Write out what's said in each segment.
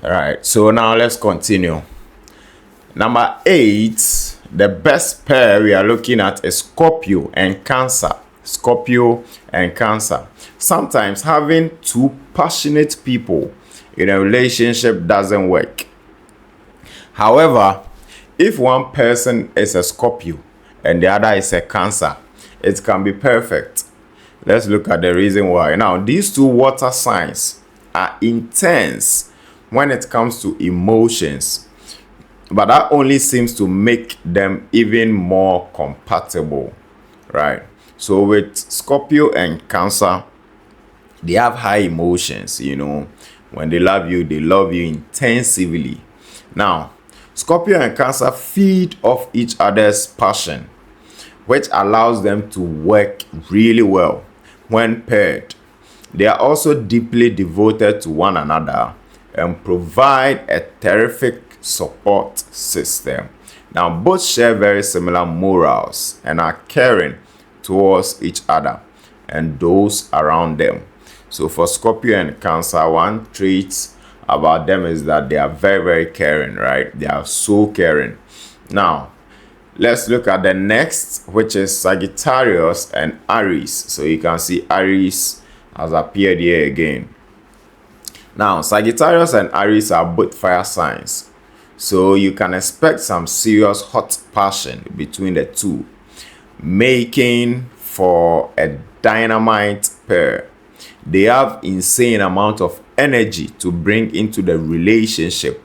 All right, so now let's continue. Number 8, the best pair we are looking at is Scorpio and Cancer. Scorpio and Cancer. Sometimes having two passionate people in a relationship doesn't work. However, if one person is a Scorpio and the other is a Cancer, it can be perfect. Let's look at the reason why. Now, these two water signs are intense when it comes to emotions, but that only seems to make them even more compatible, right? So with Scorpio and Cancer, they have high emotions, when they love you intensively. Now, Scorpio and Cancer feed off each other's passion, which allows them to work really well when paired. They are also deeply devoted to one another and provide a terrific support system. Now, both share very similar morals and are caring towards each other and those around them. So for Scorpio and Cancer, one trait about them is that they are very, very caring, right? They are so caring. Now, let's look at the next, which is Sagittarius and Aries. So you can see Aries has appeared here again. Now, Sagittarius and Aries are both fire signs, so you can expect some serious hot passion between the two, making for a dynamite pair. They have insane amount of energy to bring into the relationship,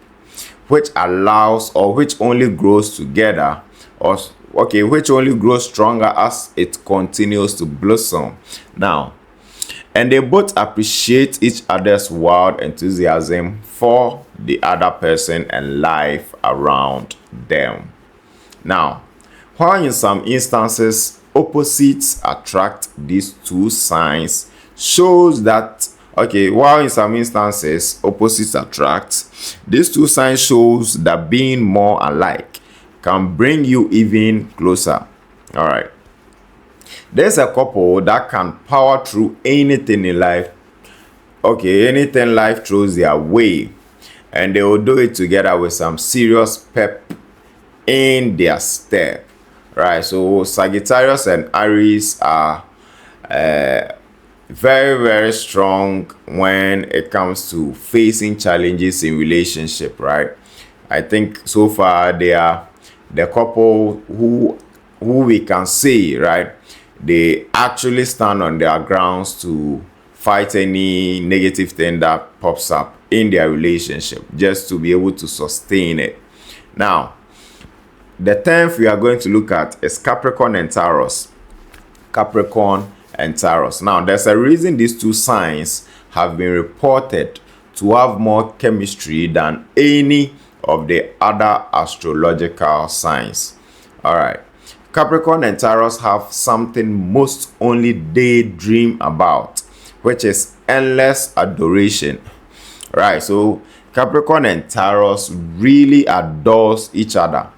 which allows, or which only grows together, which only grows stronger as it continues to blossom. Now, and they both appreciate each other's wild enthusiasm for the other person and life around them. Now, while in some instances opposites attract, these two signs shows that while in some instances opposites attract, these two signs shows that being more alike can bring you even closer. All right. There's a couple that can power through anything in life. Anything life throws their way, and they will do it together with some serious pep in their step, right? So Sagittarius and Aries are very, very strong when it comes to facing challenges in relationship, right? I think so far they are the couple who we can say, right, they actually stand on their grounds to fight any negative thing that pops up in their relationship, just to be able to sustain it. Now, the 10th we are going to look at is Capricorn and Taurus. Capricorn and Taurus. Now, there's a reason these two signs have been reported to have more chemistry than any of the other astrological signs. All right. Capricorn and Taurus have something most only daydream about, which is endless adoration. Right, so Capricorn and Taurus really adores each other,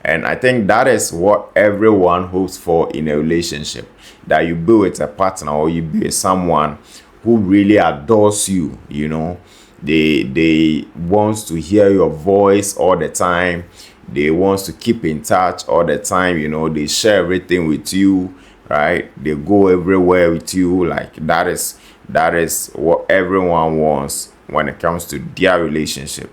and I think that is what everyone hopes for in a relationship, that you be with a partner or you be with someone who really adores you. They wants to hear your voice all the time. They wants to keep in touch all the time. They share everything with you, right? They go everywhere with you. Like that is what everyone wants when it comes to their relationship.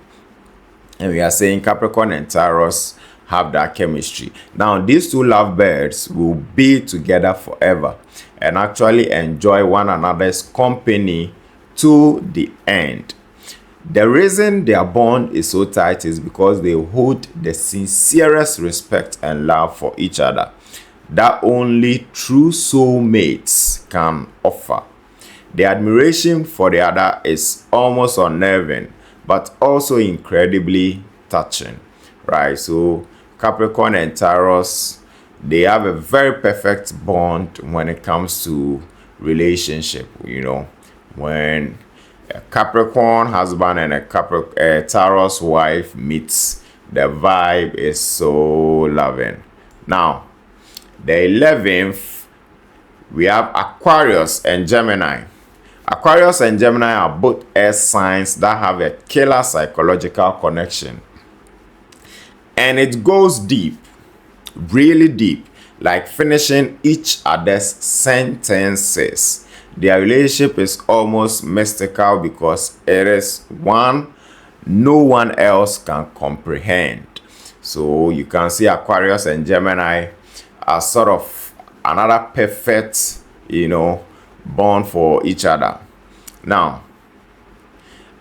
And we are saying Capricorn and Taurus have that chemistry. Now, these two lovebirds will be together forever and actually enjoy one another's company to the end. The reason their bond is so tight is because they hold the sincerest respect and love for each other that only true soulmates can offer. The admiration for the other is almost unnerving, but also incredibly touching, right? So Capricorn and Taurus, they have a very perfect bond when it comes to relationship. When a Capricorn husband and a Taurus wife meets, the vibe is so loving. Now, the 11th, we have Aquarius and Gemini. Aquarius and Gemini are both earth signs that have a killer psychological connection. And it goes deep, really deep, like finishing each other's sentences. Their relationship is almost mystical because it is one no one else can comprehend. So you can see Aquarius and Gemini are sort of another perfect, bond for each other. Now,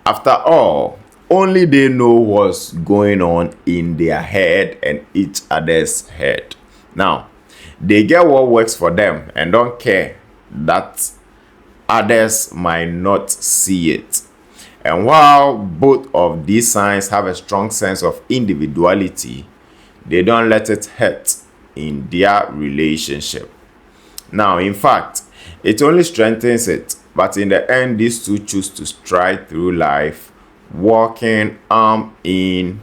after all, only they know what's going on in their head and each other's head. Now, they get what works for them and don't care that others might not see it. And while both of these signs have a strong sense of individuality, they don't let it hurt in their relationship. Now, in fact, it only strengthens it. But in the end, these two choose to stride through life, walking arm in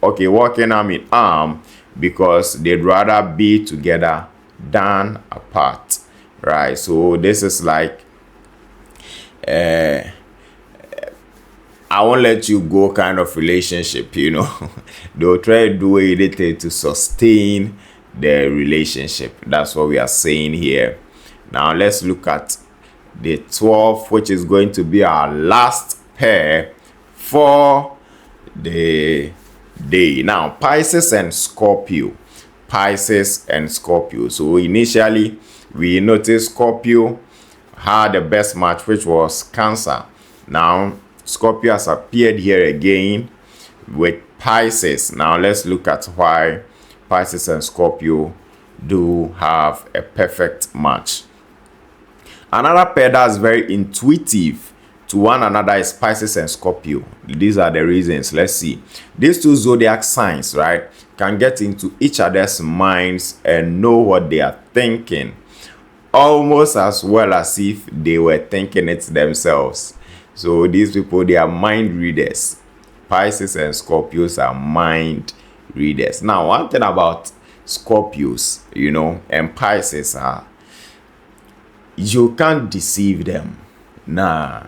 arm, because they'd rather be together than apart, right? So this is like I won't let you go kind of relationship. They'll try to do anything to sustain the relationship. That's what we are saying here. Now let's look at the 12th, which is going to be our last pair for the day. Now, Pisces and Scorpio. So initially, we noticed Scorpio had the best match, which was Cancer. Now, Scorpio has appeared here again with Pisces. Now, let's look at why Pisces and Scorpio do have a perfect match. Another pair that's very intuitive to one another is Pisces and Scorpio. These are the reasons. Let's see. These two zodiac signs, right, can get into each other's minds and know what they are thinking, almost as well as if they were thinking it themselves. So these people, they are mind readers. Pisces and Scorpios are mind readers. Now, one thing about Scorpios, and Pisces are, you can't deceive them. Nah,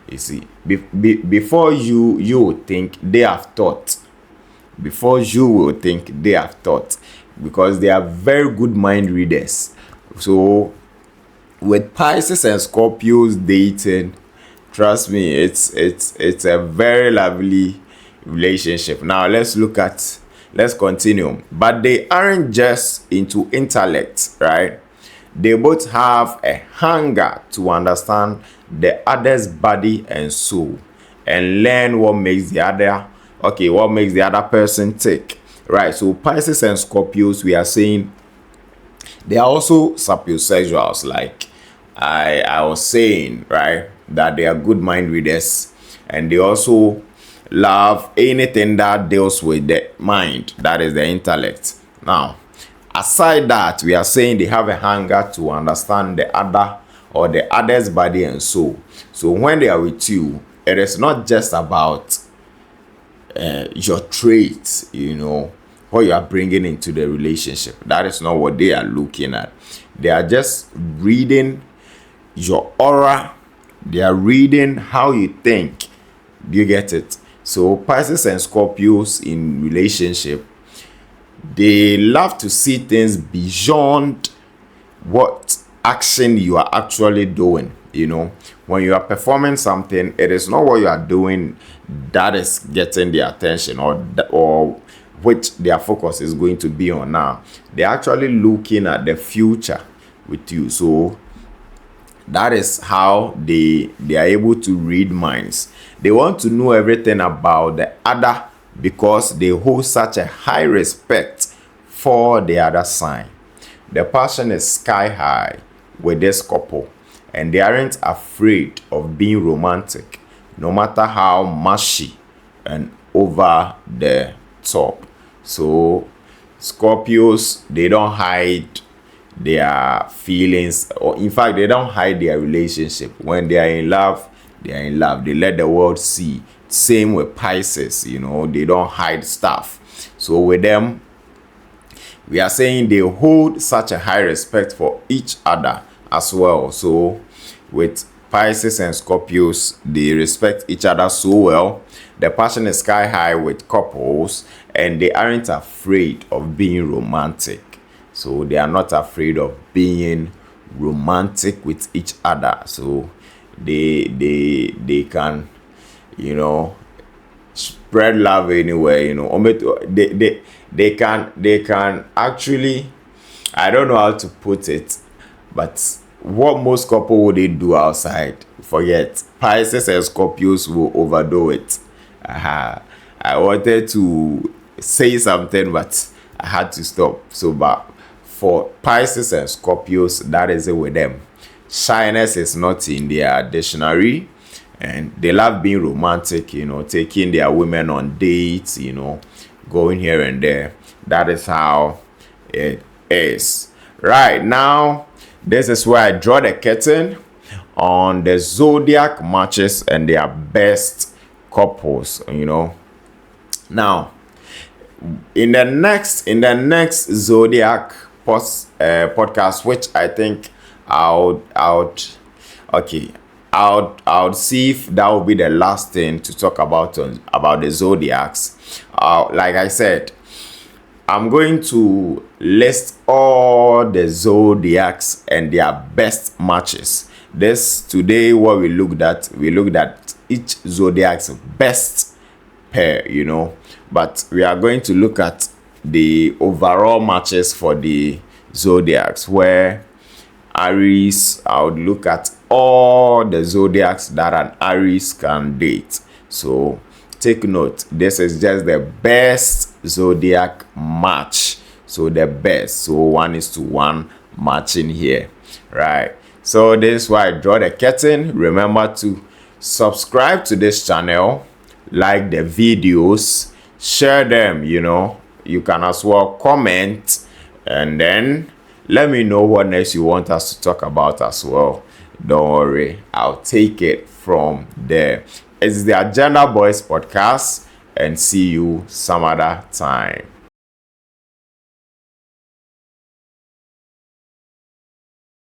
you see, before you will think, they have thought. Before you will think, they have thought, because they are very good mind readers. So with Pisces and Scorpios dating, trust me, it's a very lovely relationship. Now let's continue. But they aren't just into intellect, right? They both have a hunger to understand the other's body and soul and learn what makes the other person tick, right? So Pisces and Scorpios, we are saying they are also sapiosexuals, like I was saying, right? That they are good mind readers, and they also love anything that deals with the mind, that is the intellect. Now, aside that, we are saying they have a hunger to understand the other or the other's body and soul. So when they are with you, it is not just about your traits, what you are bringing into the relationship. That is not what they are looking at. They are just reading your aura. They are reading how you think. Do you get it? So Pisces and Scorpios in relationship, they love to see things beyond what action you are actually doing. When you are performing something, it is not what you are doing that is getting their attention or which their focus is going to be on now. They're actually looking at the future with you. So that is how they are able to read minds. They want to know everything about the other because they hold such a high respect for the other sign. The passion is sky high with this couple, and they aren't afraid of being romantic, no matter how mushy and over the top. So Scorpios, they don't hide their feelings, or in fact, they don't hide their relationship. When they are in love, they are in love. They let the world see. Same with Pisces, they don't hide stuff. So with them, we are saying they hold such a high respect for each other as well. So with Pisces and Scorpios, they respect each other so well. The passion is sky high with couples, and they aren't afraid of being romantic. So they are not afraid of being romantic with each other. So they can, spread love anywhere. They can actually, I don't know how to put it, but what most couple would they do outside? Forget. Pisces and Scorpios will overdo it. I wanted to say something, but I had to stop. So, but for Pisces and Scorpios, that is it with them. Shyness is not in their dictionary, and they love being romantic, taking their women on dates, going here and there. That is how it is. Right now, this is where I draw the curtain on the zodiac matches and their best couples. Now, in the next zodiac podcast, which I think I'll see if that will be the last thing to talk about the zodiacs. Like I said, I'm going to list all the zodiacs and their best matches. Today what we looked at each zodiac's best pair, but we are going to look at the overall matches for the zodiacs, where Aries, I would look at all the zodiacs that an Aries can date. So take note, this is just the best zodiac match. So the best. So 1:1 matching here. Right. So this is why I draw the curtain. Remember to subscribe to this channel, like the videos, share them, You can as well comment, and then let me know what next you want us to talk about as well. Don't worry, I'll take it from there. It's the Agenda Boys podcast, and see you some other time.